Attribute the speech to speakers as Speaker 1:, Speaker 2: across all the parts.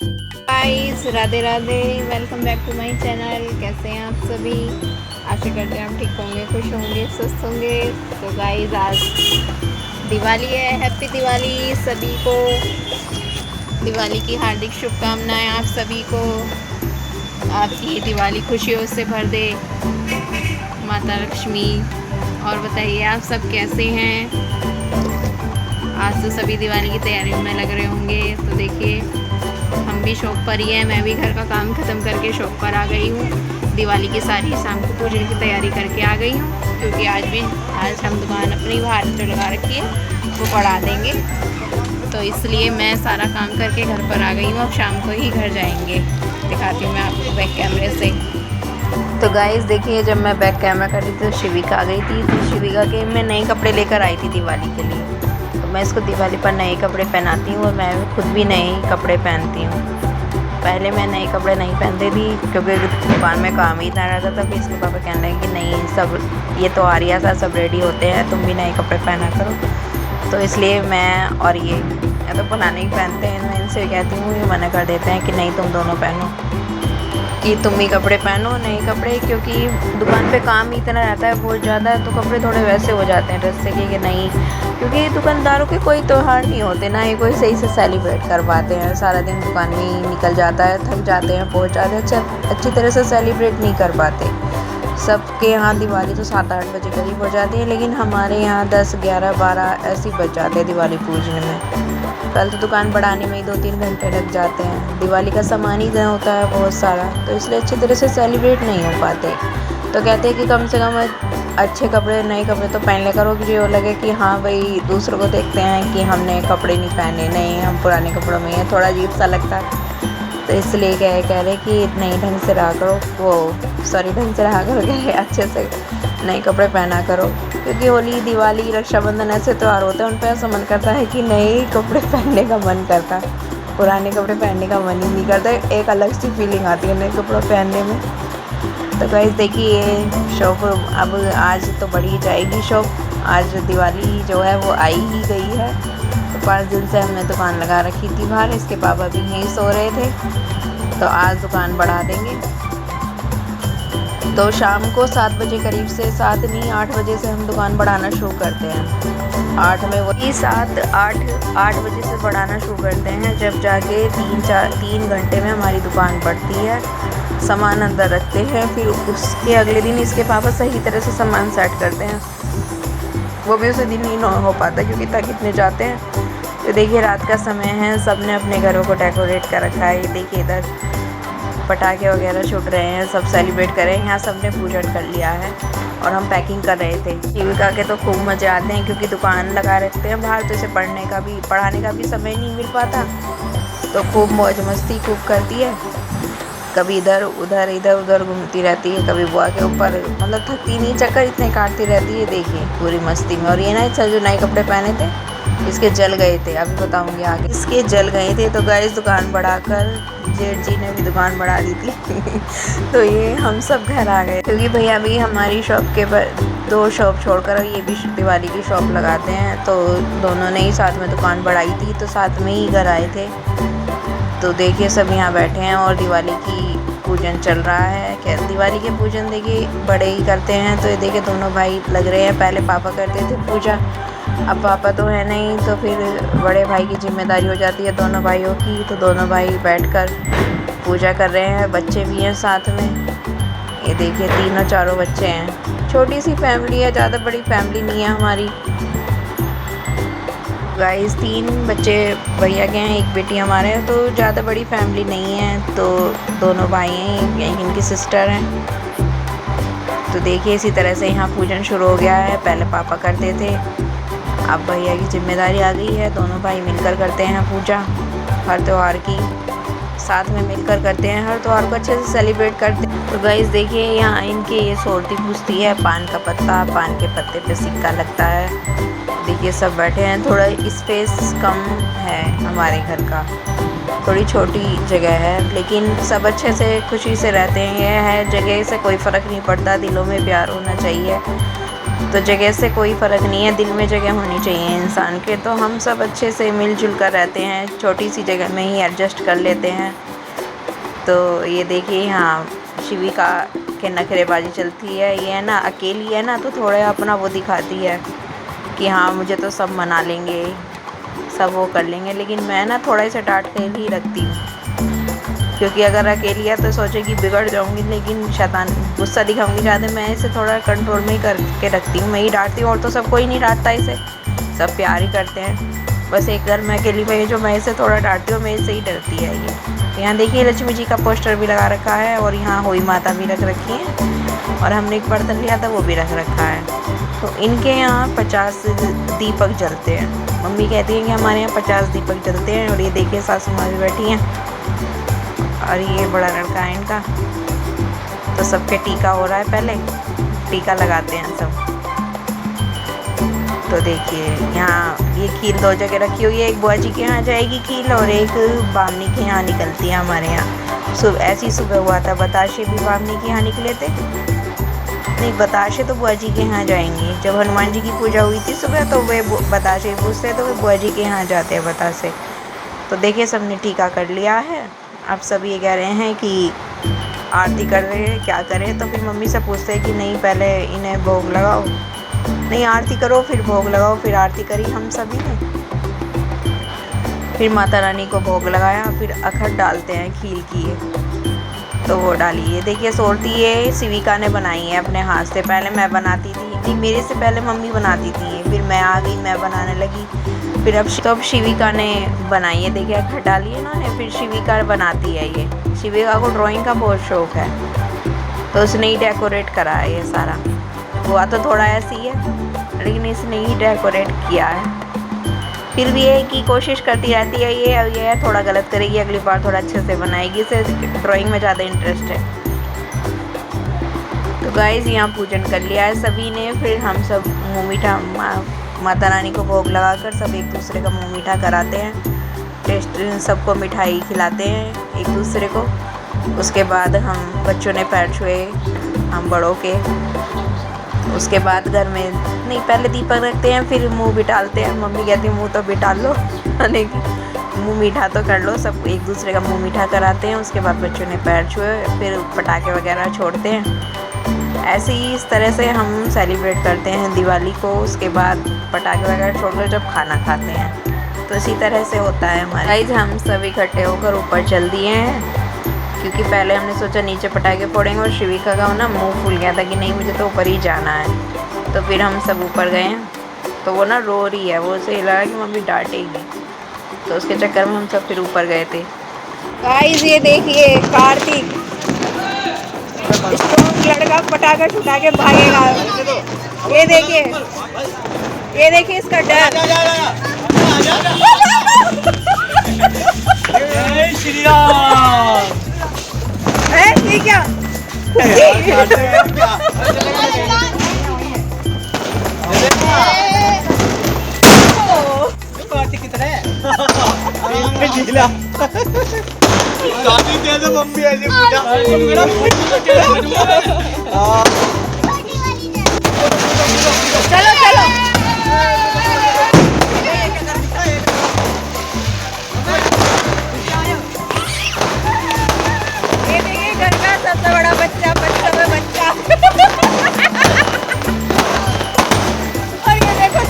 Speaker 1: Guys, Radhe Radhe. Welcome back to my channel. कैसे हैं आप सभी? आशा करते हैं आप ठीक होंगे, खुश होंगे, स्वस्थ होंगे। तो गाइस, आज दिवाली है। हैप्पी दिवाली सभी को। दिवाली की हार्दिक शुभकामनाएं आप सभी को। आपकी दिवाली खुशियों से भर दे माता लक्ष्मी। और बताइए, आप सब कैसे हैं? आज तो सभी दिवाली की तैयारियों में लग रहे होंगे। तो देखिए, हम भी शॉप पर ही हैं। मैं भी घर का काम ख़त्म करके शॉप पर आ गई हूँ। दिवाली की सारी शाम को पूजन की तैयारी करके आ गई हूँ, क्योंकि आज हम दुकान अपनी बाहर जो लगा रखी है वो बढ़ा देंगे। तो इसलिए मैं सारा काम करके घर पर आ गई हूँ। अब शाम को ही घर जाएंगे। दिखाती हूँ मैं आपको बैक कैमरे से। तो गाइस देखिए, जब मैं बैक कैमरा कर रही थी तो शिविका आ गई थी। तो शिविका के मैं नए कपड़े लेकर आई थी दिवाली के लिए। तो मैं इसको दिवाली पर नए कपड़े पहनाती हूँ और मैं खुद भी नए कपड़े पहनती हूँ। पहले मैं नए कपड़े नहीं पहनती थी, क्योंकि दुकान में काम ही इतना रहता था। फिर इसके पापा कहने लगे कि नहीं, सब ये तो आर्या सा सब रेडी होते हैं, तुम भी नए कपड़े पहना करो। तो इसलिए मैं और ये तो पुराने ही पहनते हैं। मैं इनसे कहती हूँ, ये मना कर देते हैं कि नहीं, तुम दोनों पहनो, कि तुम ही कपड़े पहनो नए कपड़े, क्योंकि दुकान पे काम ही इतना रहता है बहुत ज़्यादा। तो कपड़े थोड़े वैसे हो जाते हैं ड्रेस से कि नहीं, क्योंकि दुकानदारों के कोई त्यौहार नहीं होते ना, ये कोई सही से सेलिब्रेट कर पाते हैं। सारा दिन दुकान में ही निकल जाता है, थक जाते हैं, पहुँच जाते हैं, अच्छी तरह से सेलिब्रेट नहीं कर पाते। सबके यहाँ दिवाली तो 7-8 बजे करीब हो जाती है, लेकिन हमारे यहाँ 10, 11, 12 ऐसे ही बज जाते हैं दिवाली पूजने में। कल तो दुकान बढ़ाने में ही 2-3 घंटे लग जाते हैं। दिवाली का सामान ही इतना होता है बहुत सारा, तो इसलिए अच्छी तरह से सेलिब्रेट नहीं हो पाते। तो कहते हैं कि कम से कम अच्छे कपड़े, नए कपड़े तो पहन ले करो, कि जो लगे कि हाँ भाई, दूसरों को देखते हैं कि हमने कपड़े नहीं पहने, नहीं हम पुराने कपड़ों में हैं, थोड़ा अजीब सा लगता है। तो इसलिए कह रहे कि नए ढंग से रहा करो, ढंग से रहा करो, कह रहे अच्छे से नए कपड़े पहना करो। क्योंकि होली, दिवाली, रक्षाबंधन ऐसे त्यौहार होते हैं, उन पर ऐसा मन करता है कि नए कपड़े पहनने का मन करता है, पुराने कपड़े पहनने का मन ही नहीं करता। एक अलग सी फीलिंग आती है नए कपड़े पहनने में। तो गाइस देखिए, ये शॉप अब आज तो बढ़ी जाएगी शॉप। आज दिवाली जो है वो आई ही गई है। तो 5 दिन से हमने दुकान लगा रखी थी बाहर। इसके पापा भी यहीं सो रहे थे, तो आज दुकान बढ़ा देंगे। तो शाम को 7 बजे करीब से, 7 नहीं 8 बजे से हम दुकान बढ़ाना शुरू करते हैं। 8 में वही 7-8 बजे से बढ़ाना शुरू करते हैं, जब जाके 3 घंटे में हमारी दुकान बढ़ती है। सामान अंदर रखते हैं, फिर उसके अगले दिन इसके पापा सही तरह से सामान सेट करते हैं। वो भी उसे दिन नहीं हो पाता, क्योंकि तक इतने जाते हैं। तो देखिए, रात का समय है, सब ने अपने घरों को डेकोरेट कर रखा है। देखिए इधर पटाखे वगैरह छूट रहे हैं, सब सेलिब्रेट कर रहे हैं। यहाँ सब ने पूजन कर लिया है और हम पैकिंग कर रहे थे। शिविका के तो खूब मज़े आते हैं, क्योंकि दुकान लगा रखते हैं बाहर, तो इसे पढ़ाने का भी समय नहीं मिल पाता। तो खूब मौज मस्ती खूब करती है, कभी इधर उधर घूमती रहती है, कभी बुआ के ऊपर, मतलब थकती नहीं, चक्कर इतने काटती रहती है। देखिए पूरी मस्ती में। और ये ना, जो नए कपड़े पहने थे इसके जल गए थे, अभी बताऊंगी आगे। इसके जल गए थे। तो गाइस, दुकान बढ़ाकर जेठ जी ने भी दुकान बढ़ा दी थी। तो ये हम सब घर आ गए, क्योंकि भैया अभी हमारी शॉप के 2 शॉप छोड़कर ये भी दिवाली की शॉप लगाते हैं। तो दोनों ने ही साथ में दुकान बढ़ाई थी, तो साथ में ही घर आए थे। तो देखिए, सब यहाँ बैठे हैं और दिवाली की पूजन चल रहा है। क्या दिवाली के पूजन देखिए बड़े ही करते हैं। तो ये देखिए, दोनों भाई लग रहे हैं। पहले पापा करते थे पूजा, अब पापा तो है नहीं, तो फिर बड़े भाई की जिम्मेदारी हो जाती है दोनों भाइयों की। तो दोनों भाई बैठकर पूजा कर रहे हैं। बच्चे भी हैं साथ में। ये देखिए, 3-4 बच्चे हैं। छोटी सी फैमिली है, ज़्यादा बड़ी फैमिली नहीं है हमारी। गाइस, 3 बच्चे भैया के हैं, एक बेटी हमारे हैं, तो ज़्यादा बड़ी फैमिली नहीं है। तो दोनों भाई हैं, एक इनकी सिस्टर हैं। तो देखिए, इसी तरह से यहाँ पूजन शुरू हो गया है। पहले पापा करते थे, अब भैया की जिम्मेदारी आ गई है। दोनों भाई मिलकर करते हैं पूजा, हर त्यौहार की साथ में मिलकर करते हैं, हर त्यौहार को अच्छे से सेलिब्रेट करते हैं। तो गाइस देखिए, यहाँ इनके ये सोरती पूछती है, पान का पत्ता, पान के पत्ते पे सिक्का लगता है। देखिए, सब बैठे हैं। थोड़ा स्पेस कम है हमारे घर का, थोड़ी छोटी जगह है, लेकिन सब अच्छे से खुशी से रहते हैं। यह है, जगह से कोई फ़र्क नहीं पड़ता, दिलों में प्यार होना चाहिए। तो जगह से कोई फ़र्क नहीं है, दिल में जगह होनी चाहिए इंसान के। तो हम सब अच्छे से मिलजुल कर रहते हैं, छोटी सी जगह में ही एडजस्ट कर लेते हैं। तो ये देखिए यहाँ शिविका के नखरेबाजी चलती है। ये है ना, अकेली है ना, तो थोड़ा अपना वो दिखाती है कि हाँ मुझे तो सब मना लेंगे, सब वो कर लेंगे। लेकिन मैं ना थोड़ा सा डांट के ही रखती हूँ, क्योंकि अगर अकेली है तो सोचेगी बिगड़ जाऊँगी, लेकिन शैतान गुस्सा दिखाऊँगी ज़्यादा। मैं इसे थोड़ा कंट्रोल में ही करके रखती हूँ, मैं ही डांटती हूँ। और तो सब कोई नहीं डांटता इसे, सब प्यार ही करते हैं। बस एक घर में अकेली में जो मैं इसे थोड़ा डांटती हूँ, मैं इससे ही डरती है ये। यहाँ देखिए लक्ष्मी जी का पोस्टर भी लगा रखा है, और यहाँ होई माता भी रख रखी है, और हमने एक बर्तन लिया था वो भी रख रखा है। तो इनके यहाँ 50 दीपक जलते हैं। मम्मी कहती हैं कि हमारे यहाँ 50 दीपक जलते हैं। और ये देखिए सासू माँ भी बैठी हैं, और ये बड़ा लड़का है इनका। तो सबके टीका हो रहा है, पहले टीका लगाते हैं सब। तो देखिए यहाँ ये खीर 2 जगह रखी हुई है, एक बुआ जी के यहाँ जाएगी खीर, और एक बामनी के यहाँ निकलती है हमारे यहाँ। सुबह ऐसी सुबह हुआ था, बताशे भी बामनी के यहाँ निकले थे। नहीं, बताशे तो बुआ जी के यहाँ जाएंगे। जब हनुमान जी की पूजा हुई थी सुबह, तो वे बताशे पूछते तो वे बुआ जी के यहाँ जाते हैं बतासे। तो देखिए सबने टीका कर लिया है। अब सब ये कह रहे हैं कि आरती कर रहे हैं, क्या करें। तो फिर मम्मी से पूछते हैं कि नहीं पहले इन्हें भोग लगाओ, नहीं आरती करो फिर भोग लगाओ। फिर आरती करी हम सभी ने, फिर माता रानी को भोग लगाया, फिर अखर डालते हैं खीर की, तो वो डाली। ये देखिए सोरती ये शिविका ने बनाई है अपने हाथ से। पहले मैं बनाती थी, नहीं मेरे से पहले मम्मी बनाती थी, फिर मैं आ गई, मैं बनाने लगी। फिर अब शिविका ने बनाई है। देखिए अखर डाली है इन्होंने, फिर शिविका बनाती है। ये शिविका को ड्राइंग का बहुत शौक है, तो उसने ही डेकोरेट करा है ये सारा। हुआ तो थोड़ा ऐसी है, लेकिन इसने ही डेकोरेट किया है। फिर भी ये की कोशिश करती रहती है, ये थोड़ा गलत करेगी, अगली बार थोड़ा अच्छे से बनाएगी। इसे ड्राइंग में ज़्यादा इंटरेस्ट है। तो गाइस यहाँ पूजन कर लिया है सभी ने। फिर हम सब मुँह मीठा माता रानी को भोग लगाकर सब एक दूसरे का मुँह मीठा कराते हैं। टेस्ट सबको मिठाई खिलाते हैं एक दूसरे को। उसके बाद हम बच्चों ने पैर छुए हम बड़ों के। उसके बाद घर में नहीं, पहले दीपक रखते हैं, फिर मुंह बिठालते हैं। मम्मी कहती है मुंह तो बिठा लो, लेकिन मुंह मीठा तो कर लो। सब एक दूसरे का मुंह मीठा कराते हैं। उसके बाद बच्चों ने पैर छुए, फिर पटाखे वगैरह छोड़ते हैं। ऐसे ही इस तरह से हम सेलिब्रेट करते हैं दिवाली को। उसके बाद पटाखे वगैरह छोड़कर जब खाना खाते हैं, तो इसी तरह से होता है हमारे। गाइस हम सब इकट्ठे होकर ऊपर चल दिए हैं, क्योंकि पहले हमने सोचा नीचे पटाखे फोड़ेंगे, और शिविका का ना मुंह फूल गया था कि नहीं मुझे तो ऊपर ही जाना है। तो फिर हम सब ऊपर गए, तो वो ना रो रही है, वो उसे लगा कि मम्मी डांटेगी, तो उसके चक्कर में हम सब फिर ऊपर गए थे। गाइस ये देखिए कार्तिक स्ट्रॉन्ग लड़का पटाखा छुटा के भागेगा। ये देखिए इसका डर।
Speaker 2: जय श्री राम।
Speaker 1: है ये क्या?
Speaker 2: कार्तिक कितना है? नीला। कार्तिक कैसे मम्मी ऐसे पूछा?
Speaker 1: चलो चलो। ये देखिए घर का सबसे बड़ा बच्चा, बच्चा में बच्चा। और ये देखो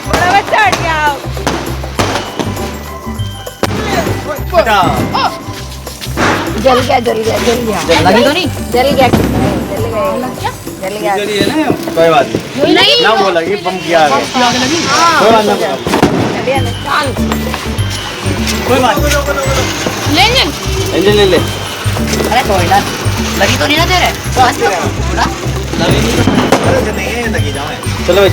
Speaker 1: बड़ा बच्चा हट गया। जल गया
Speaker 3: लगी तो नहीं?
Speaker 1: जल गया।
Speaker 2: चलिए ना, कोई बात नहीं। ना वो लगी बम किया है। थोड़ा ना कोई बात
Speaker 3: ले ले। अरे कोई ना, लगी तो नहीं ना तेरे? लगी नहीं है,
Speaker 2: लगी जाओ। चलो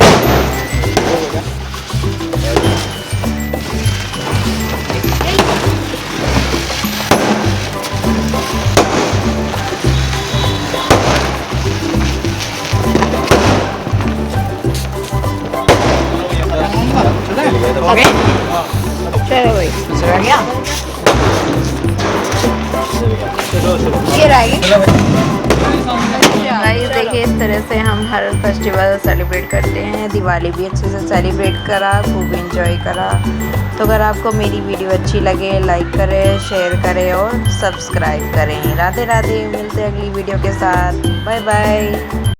Speaker 1: चलो भाई
Speaker 3: गया।
Speaker 1: ये रहेगी। गाइस देखिए इस तरह से हम हर फेस्टिवल सेलिब्रेट करते हैं। दिवाली भी अच्छे से सेलिब्रेट करा, खूब इंजॉय करा। तो अगर आपको मेरी वीडियो अच्छी लगे लाइक करें, शेयर करें और सब्सक्राइब करें। राधे राधे, मिलते हैं अगली वीडियो के साथ। Bye bye.